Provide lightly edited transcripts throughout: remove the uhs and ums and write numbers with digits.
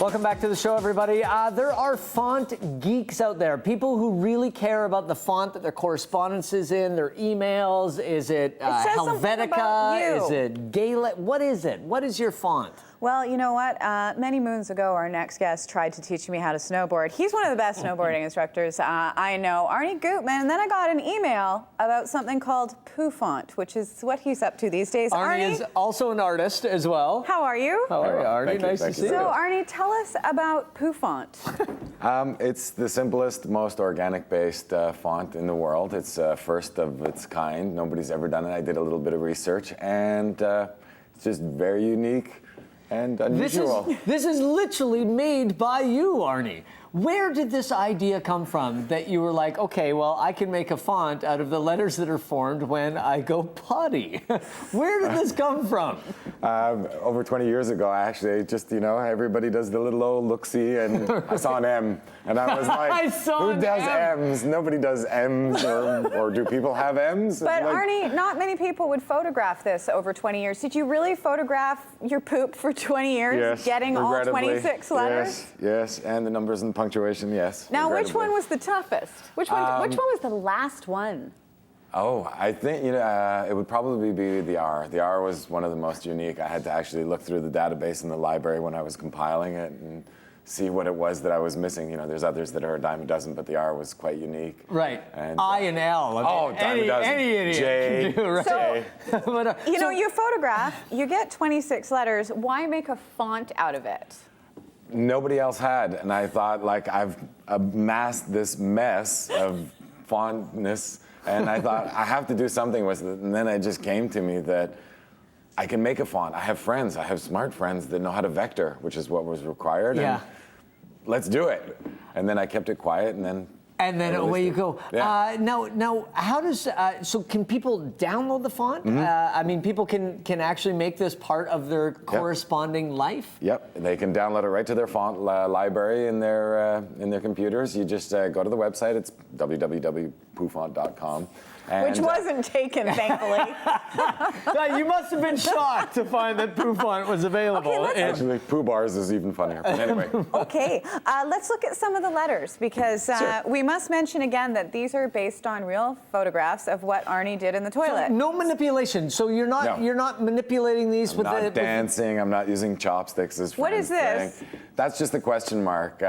Welcome back to the show, everybody. There are font geeks out there, people who really care about the font that their correspondence is in, their emails. Is it Helvetica? Is it Gaelic? What is it? What is your font? Well, you know what? Many moons ago, our next guest tried to teach me how to snowboard. He's one of the best snowboarding instructors I know, Arne Gutmann. And then I got an email about something called Poo Font, which is what he's up to these days. Arne is also an artist as well. How are you? How are you, Arne? Nice to see you. So, Arne, tell us about Poo Font. It's the simplest, most organic-based font in the world. It's first of its kind. Nobody's ever done it. I did a little bit of research, and it's just very unique and unusual. This is literally made by you, Arne. Where did this idea come from that you were like, okay, well, I can make a font out of the letters that are formed when I go potty? Where did this come from? Over 20 years ago, I actually just, everybody does the little old look-see, and I saw an M, and I was like, who does M's? Nobody does M's, or do people have M's? But Arne, not many people would photograph this over 20 years. Did you really photograph your poop for 20 years, yes, getting all 26 letters? Yes, and the numbers and punctuation, yes. Now, which one was the toughest? Which one was the last one? Oh, I think, it would probably be the R. The R was one of the most unique. I had to actually look through the database in the library when I was compiling it and see what it was that I was missing. There's others that are a dime a dozen, but the R was quite unique. Right. And, I and L. Dime a dozen. Any idiot J, can do, right? So, you photograph, you get 26 letters. Why make a font out of it? Nobody else had, and I thought, I've amassed this mess of fontness, and I thought, I have to do something with it. And then it just came to me that I can make a font. I have friends, I have smart friends that know how to vector, which is what was required. Yeah. And let's do it. And then I kept it quiet, and then away you go. Yeah. Now, how does so? Can people download the font? I mean, people can actually make this part of their corresponding life. Yep, they can download it right to their font library in their computers. You just go to the website. It's www.poofont.com. Which wasn't taken, thankfully. You must have been shocked to find that Poo Font was available. Okay, actually, Poo Bars is even funnier. But anyway. Okay, let's look at some of the letters, because we must mention again that these are based on real photographs of what Arne did in the toilet. So no manipulation. So you're not manipulating these with not dancing. I'm not using chopsticks as What is this? Thing. That's just a question mark.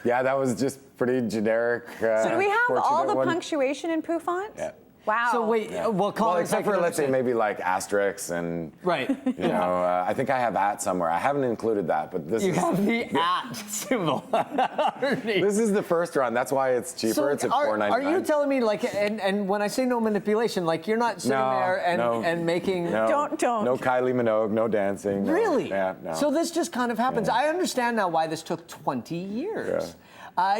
Yeah, that was just pretty generic. So do we have all the punctuation in Poo Font? Yeah. Wow. So wait, except for, let's say, maybe like asterisks and, right. I think I have at somewhere. I haven't included that, but this is... You have the at symbol underneath. This is the first run. That's why it's cheaper. So it's at $4.99. Are you telling me, and when I say no manipulation, you're not sitting there and making... No. Don't. No Kylie Minogue, no dancing. No. Really? Yeah, no. So this just kind of happens. I understand now why this took 20 years. Yeah.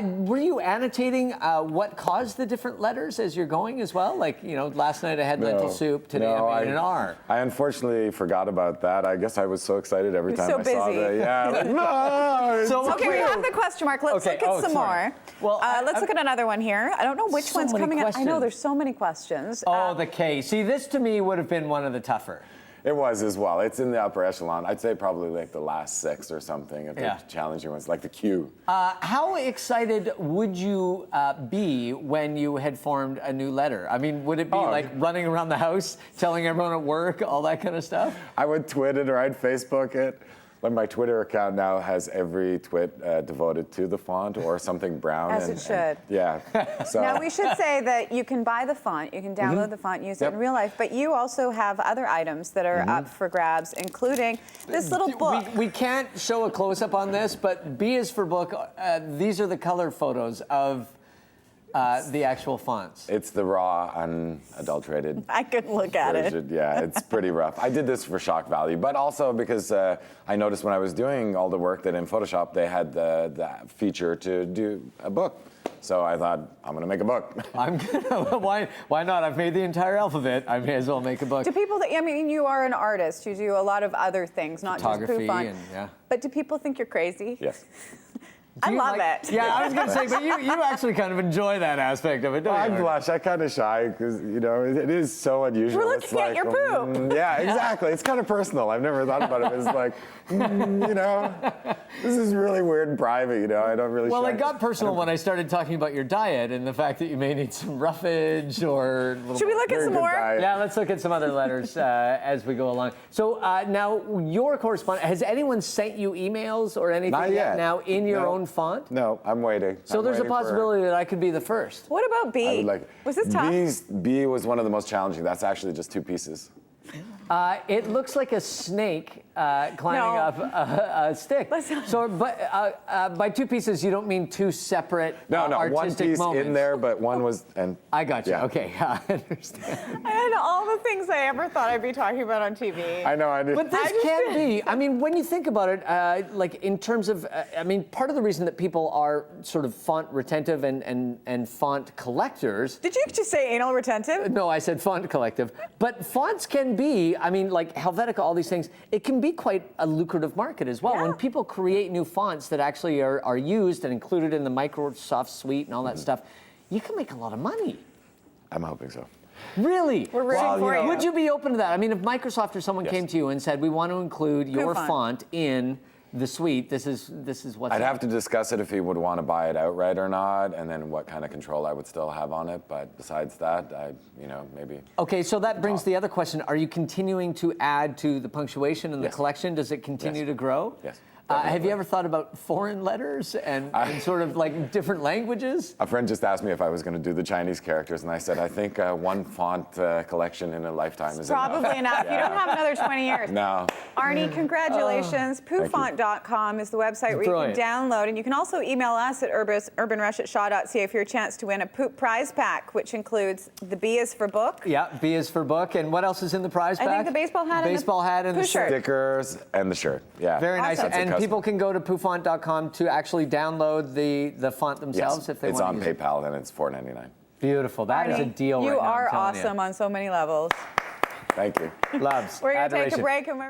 Were you annotating what caused the different letters as you're going as well? Last night I had lentil soup, today I made an R. I unfortunately forgot about that. I guess I was so excited every time I saw that. Yeah. Okay, we have the question mark. Let's look at some more. Well, let's look at another one here. I don't know which one's coming up. I know there's so many questions. Oh, the K. See, this to me would have been one of the tougher. It was as well. It's in the upper echelon. I'd say probably the last 6 or something of the challenging ones, like the Q. How excited would you be when you had formed a new letter? I mean, would it be running around the house, telling everyone at work, all that kind of stuff? I would tweet it or I'd Facebook it. Like my Twitter account now has every tweet devoted to the font or something brown. As it should. So. Now, we should say that you can buy the font, you can download the font, use it in real life, but you also have other items that are up for grabs, including this little book. We can't show a close-up on this, but B is for book. These are the color photos of the actual fonts. It's the raw, unadulterated. I couldn't look at it. Yeah, it's pretty rough. I did this for shock value, but also because I noticed when I was doing all the work that in Photoshop, they had the feature to do a book. So I thought, I'm going to make a book. Why not? I've made the entire alphabet. I may as well make a book. Do people you are an artist. You do a lot of other things, not just Poo Font. But do people think you're crazy? Yes. I love like, it. Yeah, I was going to say, but you actually kind of enjoy that aspect of it, don't I you? blush. I kind of shy because, you know, it is so unusual. We're It's looking at your poop. yeah, exactly. It's kind of personal. I've never thought about it. It's like, you know, this is really weird and private, you know. I don't really Well, shy. it got personal when I started talking about your diet and the fact that you may need some roughage or... Should we look at Very some good more? diet. Yeah, let's look at some other letters as we go along. So now, your correspondent, has anyone sent you emails or anything Not yet. now in your No. own font? No, I'm waiting. So I'm there's a waiting for- possibility that I could be the first. What about B? I would like. Was this tough? B was one of the most challenging. That's actually just 2 pieces. It looks like a snake climbing No. up a stick. So, but by 2 pieces, you don't mean 2 separate No, artistic one piece moments. in there, but one was and. I got you. Yeah. Okay, I understand. I had all the things I ever thought I'd be talking about on TV. I know. I did. But this can be. I mean, when you think about it, like in terms of, I mean, part of the reason that people are sort of font retentive and font collectors. Did you just say anal retentive? No, I said font collective. But fonts can be, I mean, like Helvetica, all these things, it can be quite a lucrative market as well. Yeah. When people create new fonts that actually are used and included in the Microsoft suite and all that stuff, you can make a lot of money. I'm hoping so. Really? We're rooting for you. Would you be open to that? I mean, if Microsoft or someone Yes. came to you and said, we want to include your font. font in the suite, this is what's I'd up. have to discuss it if he would want to buy it outright or not, and then what kind of control I would still have on it. But besides that, maybe. Okay, so that brings the other question. Are you continuing to add to the punctuation in the Yes. collection? Does it continue Yes. to grow? Yes, Have you definitely. ever thought about foreign letters and sort of like different languages? A friend just asked me if I was going to do the Chinese characters, and I said I think one font collection in a lifetime is Probably enough. You don't have another 20 years. No. Arnie, congratulations. Poofont.com is the website where Brilliant. you can download, and you can also email us at urbanrush@shaw.ca for your chance to win a Poop prize pack, which includes the B is for book. Yeah, B is for book. And what else is in the prize I pack? think the baseball hat and the baseball hat and the poo shirt. shirt. Stickers and the shirt. Yeah. Very nice. Awesome. And That's a people can go to poofont.com to actually download the font themselves Yes. if they It's want on to use it. PayPal and it's $4.99. Beautiful. That is a Arnie, deal you right now. I'm are telling you. awesome on so many levels. Thank you. Loves. We're going to take a Adoration. break and we're